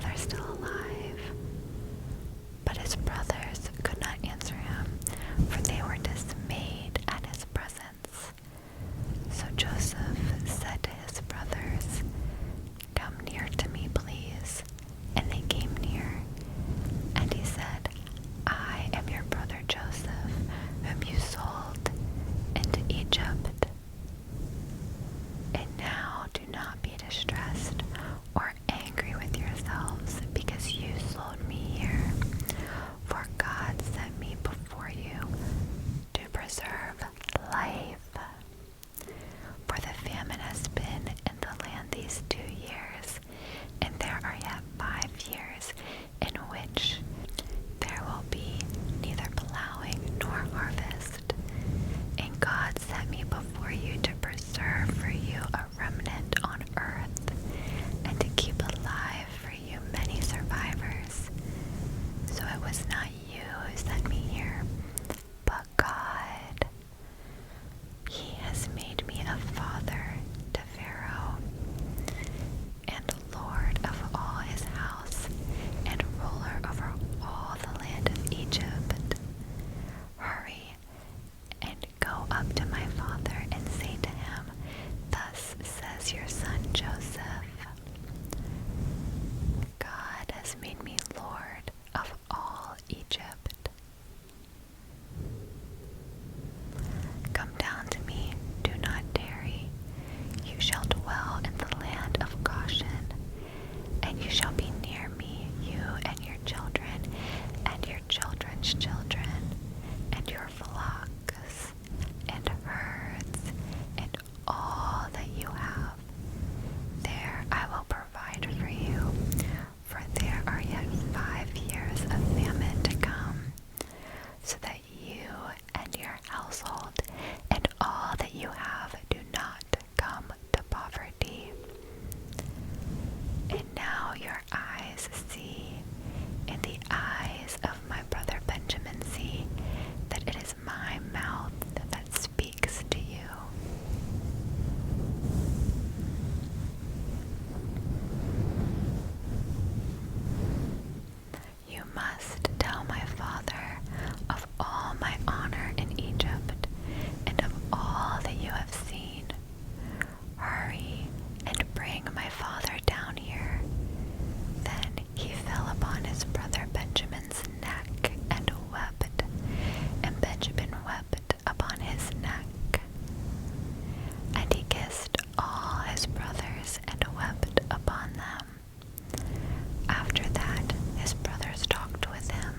father still alive?" But his brothers could not answer him, for they were dismayed at his presence. So Joseph said to his brothers, "Come near to me, please." And they came near. And he said, "I am your brother Joseph, whom you sold into Egypt. And now do not be distressed or angry with yourselves because you sold me here. For God sent me before you to preserve life. For the famine has been in the land these 2 years, and there are yet 5 years in which there will be neither plowing nor harvest. And God sent me before you to preserve for you a remnant on earth, and to keep alive for you many survivors. So it was not you who sent me here, but God. He has made me a father to Pharaoh, and Lord of all his house, and ruler over all the land of Egypt. Hurry and go up to my father and say to him, 'Thus says your son Joseph, God has made me Lord of all Egypt. Come down to me, do not tarry. You shall dwell in the land of Goshen, and you shall be near me, you and your children, and your children's children, and your flocks, and herds, and all that you have. There I will provide for you, for there are yet 5 years of famine to come, so that you and your household and all that you have do not come to poverty. And now your eyes see, and the eyes of my brother Benjamin see, that it is my mouth that speaks to you. You must tell my father of all my honor in Egypt, and of all that you have seen. Hurry and bring my father down here." Then he fell upon his brother Benjamin's neck and wept, and Benjamin wept upon his neck. And he kissed all his brothers and wept upon them. After that his brothers talked with him,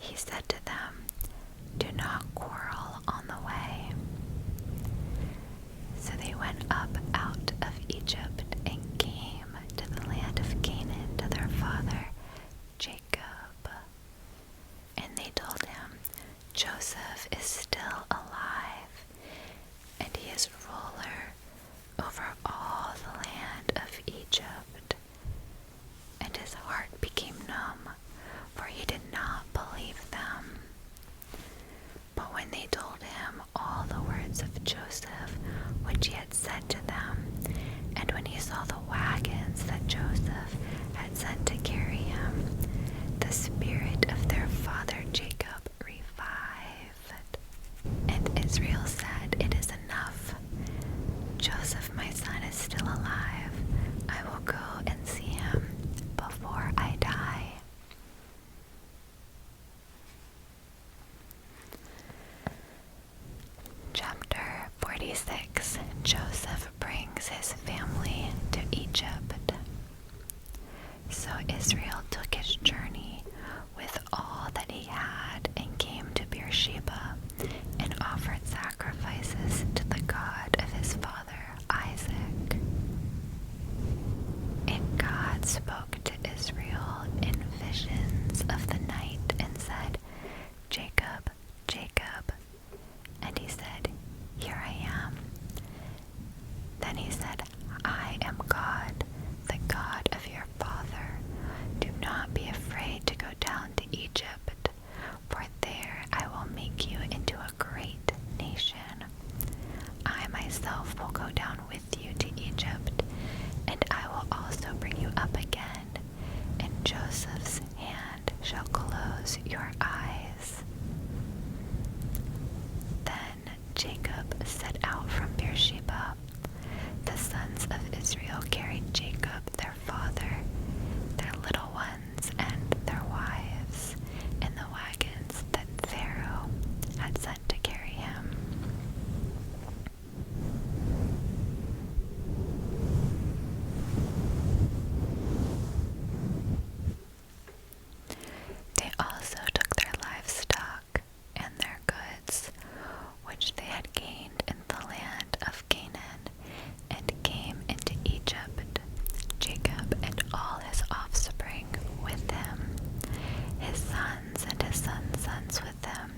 He said to them, "Do not quarrel on the way." So they went up out of Egypt and came to the land of Canaan to their father Jacob. And they told him, "Joseph is still alive, and he is ruler over all the land of Egypt." And his heart became numb, for he did not believe them. But when they told him all the words of Joseph, which he had said to them, and when he saw the wagons that Joseph had sent to carry him, the spirit of their father Jacob revived. And Israel said, "It is enough. Joseph, my son, is still alive. I will go and see him before I die." Chapter 46. Joseph brings his family to Egypt. So Israel took his journey with all that he had and came to Beersheba and offered sacrifices to the God of his father Isaac. And God spoke to Israel in visions of the night and said, "Jacob, Jacob." And he said, "Here I am." Then he said, "I am God, the God of your father. Do not be afraid to go down to Egypt, for there I will make you into a great nation. I myself will go down with you to Egypt, and I will also bring you up again, and Joseph's hand shall close your eyes." Then Jacob set out from Beersheba. The sons of Israel carried Jacob their father, their little ones and their wives, in the wagons that Pharaoh had sent to carry him. They also took their livestock and their goods, which they had gained in the land of Canaan, and came into Egypt, Jacob and all his offspring with him, his sons and his sons' sons with him,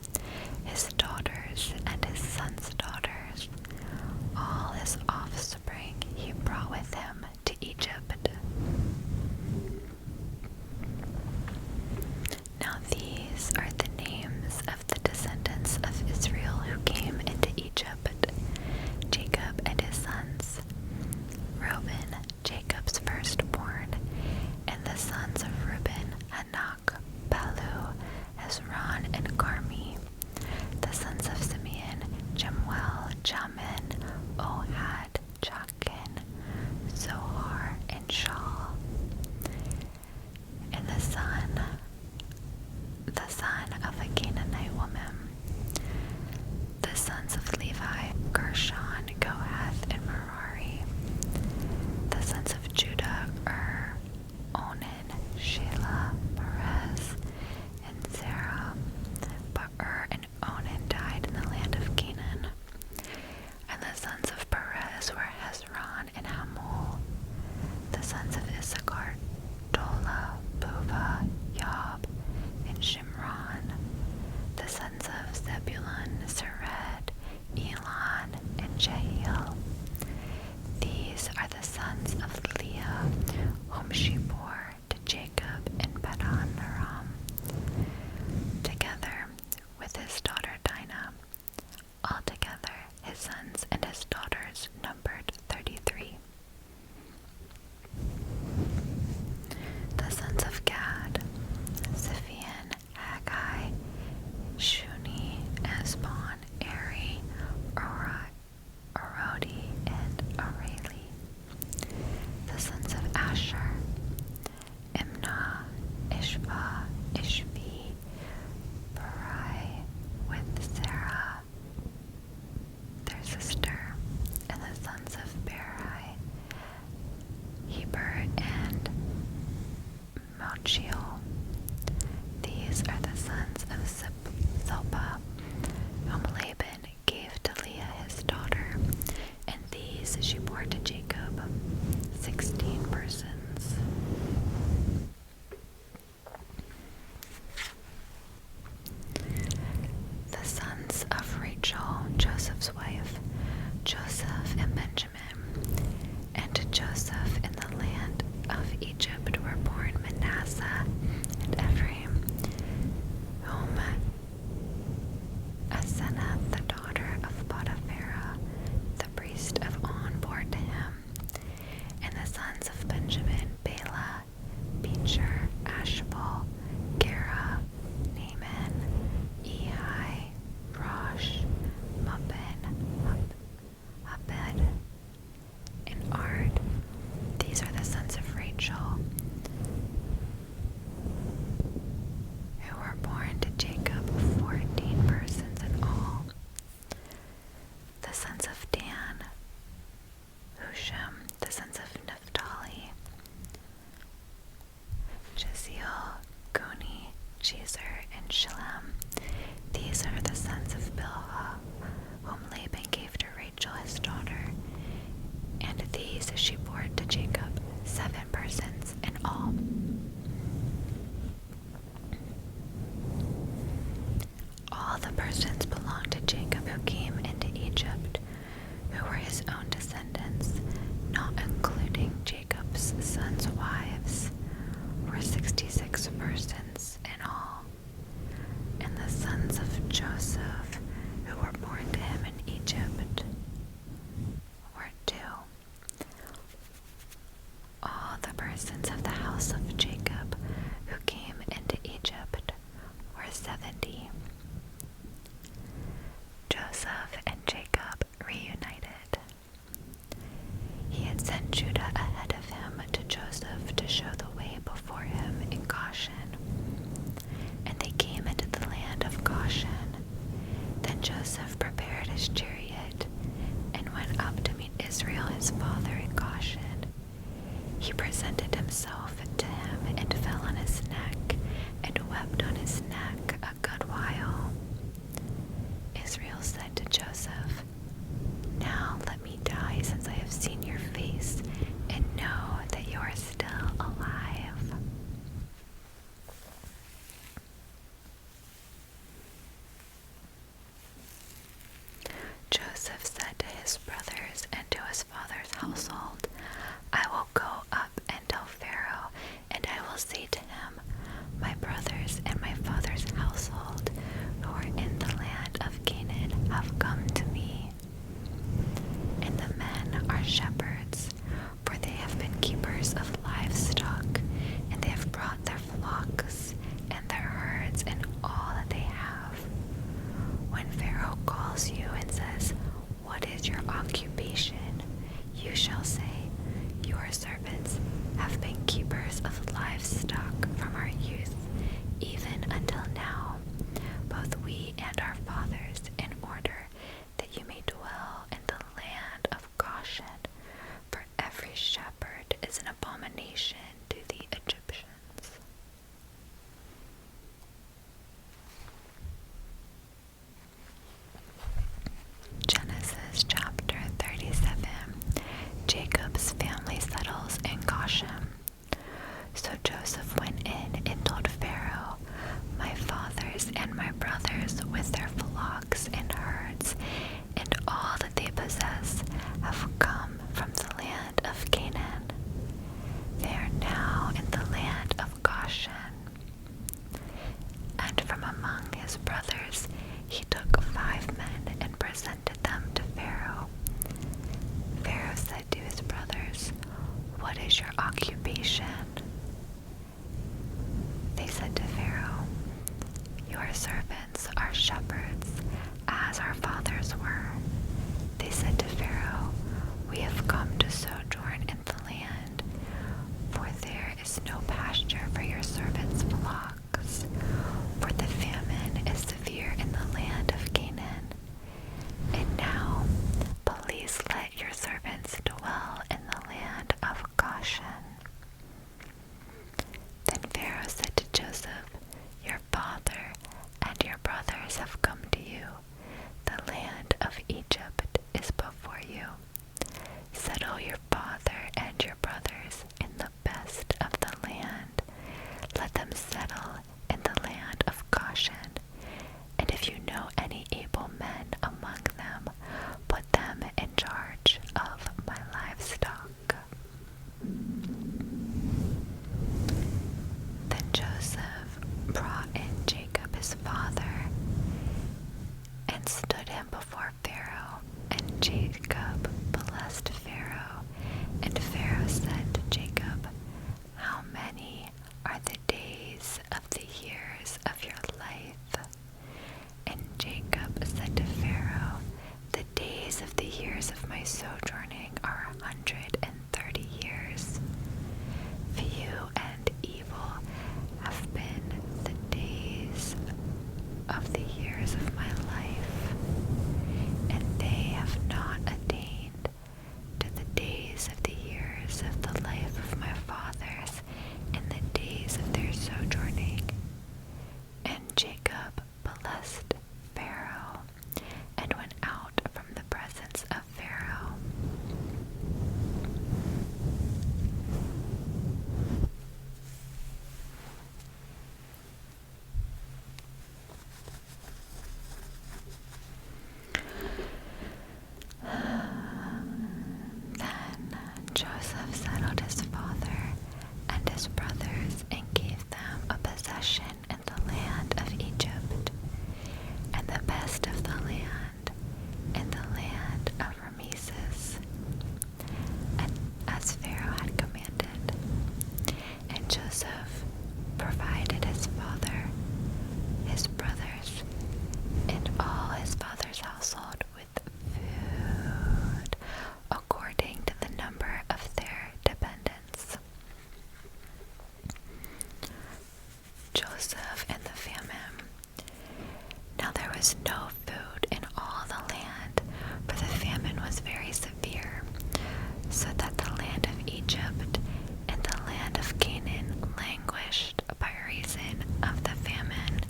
his daughters and his sons' daughters. All his offspring he brought with him to Egypt. Now these are the names of the descendants of Israel who came into Egypt: Jacob and his sons, Reuben, Jacob's firstborn, and the sons of Reuben, Hanok, Palu, Hezron, and Carmi. The sons of Simeon, Jemuel, Jamin, Ohad, Jachin, Zohar, and Shaul. And the son of a Canaanite woman. The sons of Levi, Gershon, Kohath, and Merari. The sons of Judah, Onan, Shelah, Perez, and Zerah. But and Onan died in the land of Canaan. And the sons of Perez were Hezron and Hamul. The sons of Issachar, Tola, Puva, Yob, and Shimron. The sons of Zebulun, Sered, Elon, and Jared. Shazer, and Shillem. These are the sons of Bilhah, whom Laban gave to Rachel his daughter. And these she bore to Jacob, 7 persons in all. All the persons belonged to Jacob who came into Egypt, who were his own descendants, not including Jacob's sons' wives, were 66 persons in all. And the sons of Joseph, who were born to him in Egypt, were 2. All the persons of the house of Jacob who came into Egypt were 70. Joseph and Jacob reunited. He had sent Judah ahead of him to Joseph to show the way before him in Goshen. And they came into the land of Goshen. Then Joseph prepared his chariot and went up to meet Israel his father in Goshen. He presented himself to him and fell on his neck and wept on his neck a good while. Israel said to Joseph, "Now let me die, since I have seen your face and know that you are still alive." Joseph said to his brothers and to his father's household, "I will go up and tell Pharaoh, and I will say to him, 'My brothers and my father's household, who are in the land of Canaan, have come to me. And the men are shepherds, for they have been keepers of livestock, and they have brought their flocks and their herds and all that they have.' When Pharaoh calls you and says, 'What is your occupation?' you shall say, 'Your servants have been keepers of livestock from our youth, even until now, both we and our fathers, in order that you may dwell in the land of Goshen, for every shepherd is an abomination to the Egyptians." Genesis chapter 37. Jacob's family settles in Goshen. So Joseph went in and told Pharaoh, "My fathers and my brothers with their flocks and herds and all that they possess have come from the land of Canaan. They are now in the land of Goshen." And from among his brothers he took 5 men and presented them to Pharaoh. Pharaoh said to his brothers, "What is your occupation?" They said to Pharaoh, "Your servants are shepherds, as our fathers were." They said to Pharaoh, "We have come to sojourn in the land, for there is no pasture for your servants' flocks, for the famine is severe in the land of Canaan. And now, please let your servants dwell in the land of Goshen." Then Pharaoh said to Joseph, "Your father and your brothers have come to you. The land of Egypt is before you. Settle your father and your brothers in the best of the land. Let them settle in the land of Goshen. And if you know any able men among them, put them in charge of my livestock." Then Joseph brought in Jacob his father and stood him before Pharaoh, and Jacob blessed Pharaoh. And Pharaoh said to Jacob, "How many are the days of the years of your life?" And Jacob said to Pharaoh, "The days of the years of my sojourning are 130 years. Few and evil have been the days of the years of my life, and they have not attained to the days of the years of the life of my fathers in the days of their sojourning. was no food in all the land, for the famine was very severe, so that the land of Egypt and the land of Canaan languished by reason of the famine.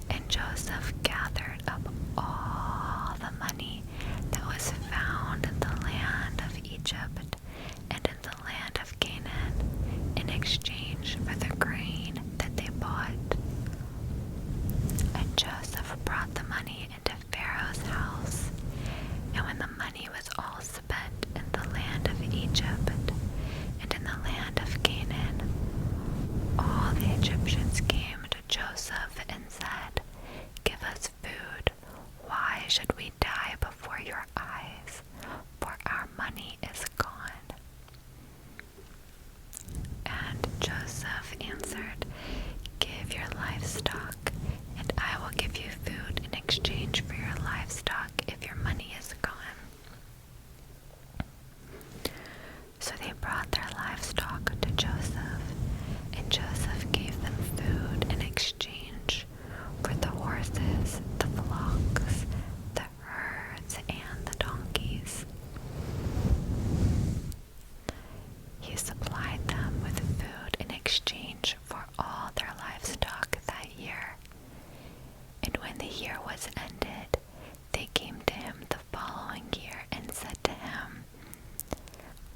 And Joseph gathered up all the money that was found in the land of Egypt and in the land of Canaan in exchange for the grain that they bought. And Joseph brought the money into Pharaoh's house. And when the money was all spent in the land of Egypt and in the land of Canaan, all the Egyptians came to Joseph and said, "Give us food. Why should we die before your eyes? For our money is gone." And Joseph answered, "Give your livestock, and I will give you food in exchange for your livestock if your money is gone." So they brought their livestock to Joseph, and Joseph gave them food in exchange for the horses, the flocks, the herds, and the donkeys. He supplied them with food in exchange for all their livestock that year. And when the year was ended, they came to him the following year and said to him,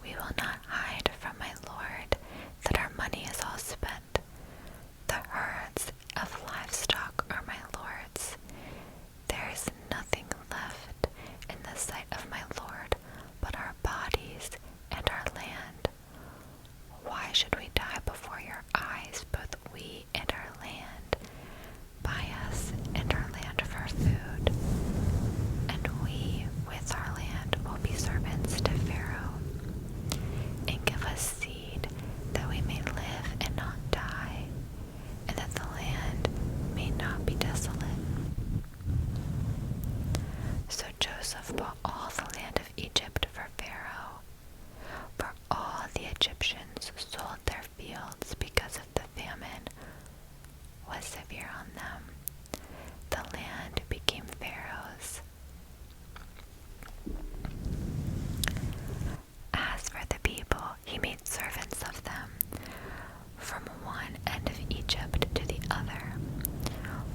"We will not hide from my lord that our money is all spent. The herds of livestock are my lord's. There is nothing left in the sight of my lord but our bodies and our land. Why should we die before your eyes, both we and our land? Buy us and our land for food, and we with our land will be servants to Pharaoh. And give us seed that we may live and not die, and that the land may not be desolate." So Joseph bought all the land of Egypt for Pharaoh, for all the Egyptians sold their fields because of the famine was severe on them. The land became Pharaoh's. As for the people, he made servants of them, from one end of Egypt to the other.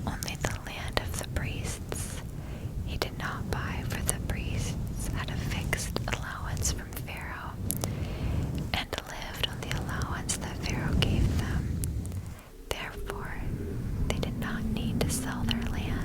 Only the land of the priests he did not buy, for the priests had a fixed allowance from Pharaoh, and lived on the allowance that Pharaoh gave them. Therefore, they did not need to sell their land.